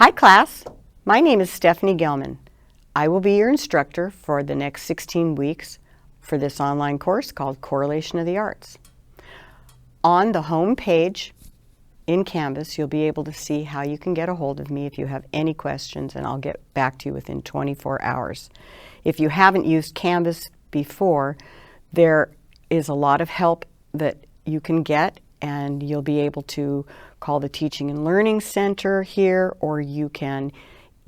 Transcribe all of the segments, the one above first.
Hi class, my name is Stephanie Gelman. I will be your instructor for the next 16 weeks for this online course called Correlation of the Arts. On the home page in Canvas, you'll be able to see how you can get a hold of me if you have any questions, and I'll get back to you within 24 hours. If you haven't used Canvas before, there is a lot of help that you can get, and you'll be able to call the Teaching and Learning Center here, or you can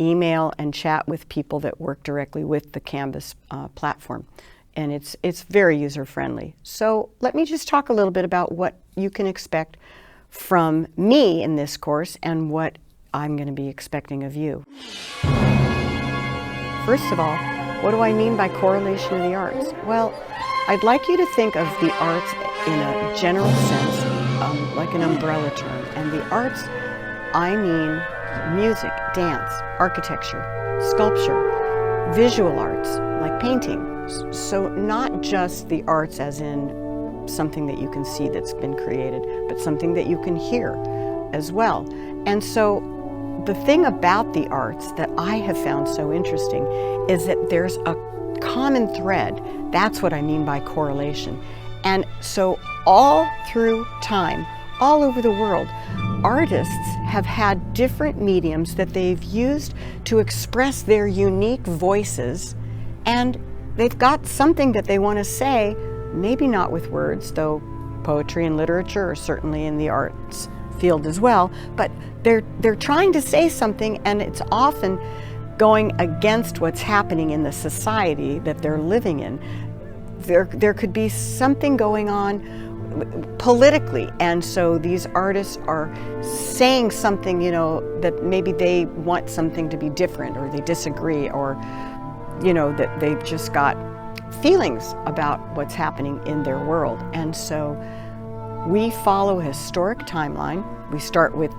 email and chat with people that work directly with the Canvas platform. And it's very user-friendly. So let me just talk a little bit about what you can expect from me in this course and what I'm going to be expecting of you. First of all, what do I mean by correlation of the arts? Well, I'd like you to think of the arts in a general sense, like an umbrella term. And the arts, I mean music, dance, architecture, sculpture, visual arts, like painting. So not just the arts as in something that you can see that's been created, but something that you can hear as well. And so the thing about the arts that I have found so interesting is that there's a common thread. That's what I mean by correlation. And so all through time, all over the world, artists have had different mediums that they've used to express their unique voices, and they've got something that they want to say, maybe not with words, though poetry and literature are certainly in the arts field as well, but they're trying to say something, and it's often going against what's happening in the society that they're living in. There could be something going on politically, and so these artists are saying something, that maybe they want something to be different, or they disagree, or that they've just got feelings about what's happening in their world. And so we follow a historic timeline. We start with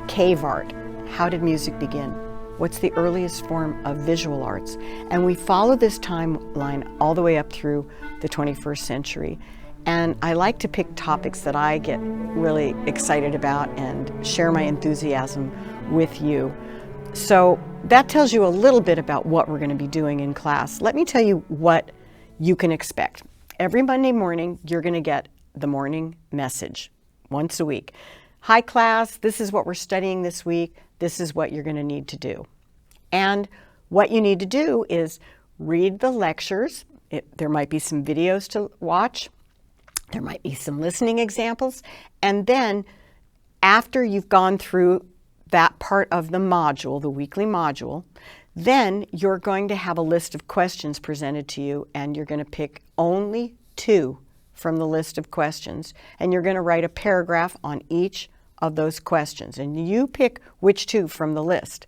cave art. How did music begin? What's the earliest form of visual arts? And we follow this timeline all the way up through the 21st century. And I like to pick topics that I get really excited about and share my enthusiasm with you. So that tells you a little bit about what we're going to be doing in class. Let me tell you what you can expect. Every Monday morning, you're going to get the morning message once a week. Hi class, this is what we're studying this week. This is what you're going to need to do. And what you need to do is read the lectures. There might be some videos to watch. There might be some listening examples. And then after you've gone through that part of the module, the weekly module, then you're going to have a list of questions presented to you, and you're going to pick only 2 from the list of questions, and you're going to write a paragraph on each of those questions, and you pick which 2 from the list.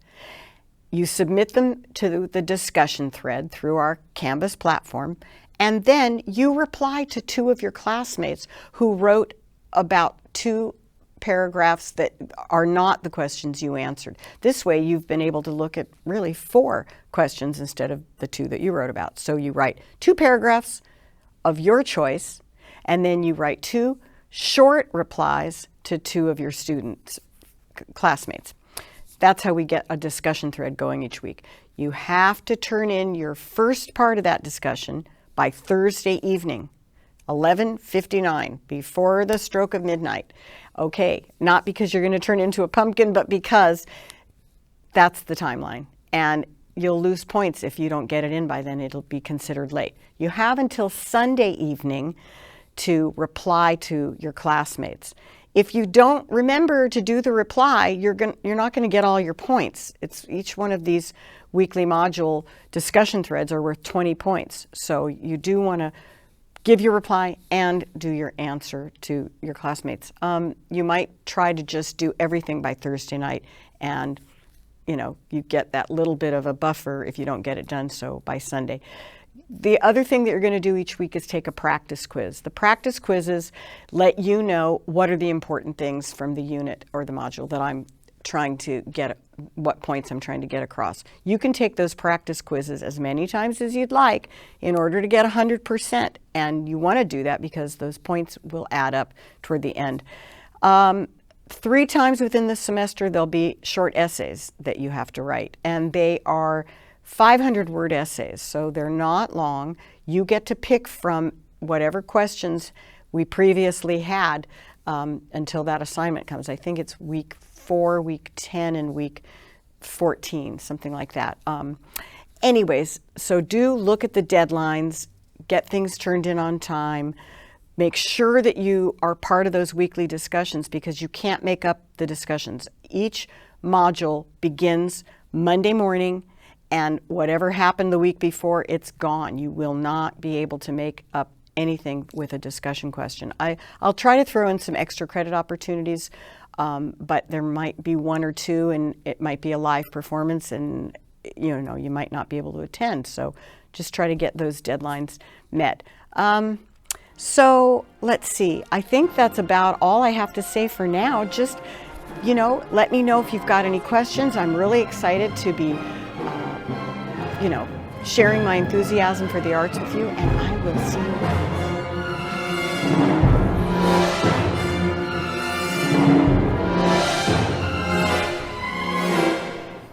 You submit them to the discussion thread through our Canvas platform, and then you reply to 2 of your classmates who wrote about 2 paragraphs that are not the questions you answered. This way you've been able to look at really 4 questions instead of the 2 that you wrote about. So you write 2 paragraphs of your choice, and then you write 2 short replies to 2 of your students, classmates. That's how we get a discussion thread going each week. You have to turn in your first part of that discussion by Thursday evening, 11:59, before the stroke of midnight. Okay, not because you're going to turn into a pumpkin, but because that's the timeline. And you'll lose points if you don't get it in by then. It'll be considered late. You have until Sunday evening to reply to your classmates. If you don't remember to do the reply, you're not going to get all your points. Each one of these weekly module discussion threads are worth 20 points. So you do want to give your reply and do your answer to your classmates. You might try to just do everything by Thursday night, and you get that little bit of a buffer if you don't get it done so by Sunday. The other thing that you're going to do each week is take a practice quiz. The practice quizzes let you know what are the important things from the unit or the module that I'm trying to get, what points I'm trying to get across. You can take those practice quizzes as many times as you'd like in order to get 100%. And you want to do that because those points will add up toward the end. 3 times within the semester, there'll be short essays that you have to write, and they are 500-word essays, so they're not long. You get to pick from whatever questions we previously had until that assignment comes. I think it's week 4, week 10, and week 14, something like that. Anyways, so do look at the deadlines, get things turned in on time. Make sure that you are part of those weekly discussions, because you can't make up the discussions. Each module begins Monday morning, and whatever happened the week before, it's gone. You will not be able to make up anything with a discussion question. I'll try to throw in some extra credit opportunities, but there might be 1 or 2, and it might be a live performance, and you might not be able to attend. So just try to get those deadlines met. So let's see, I think that's about all I have to say for now. Just, let me know if you've got any questions. I'm really excited to be, sharing my enthusiasm for the arts with you, and I will see you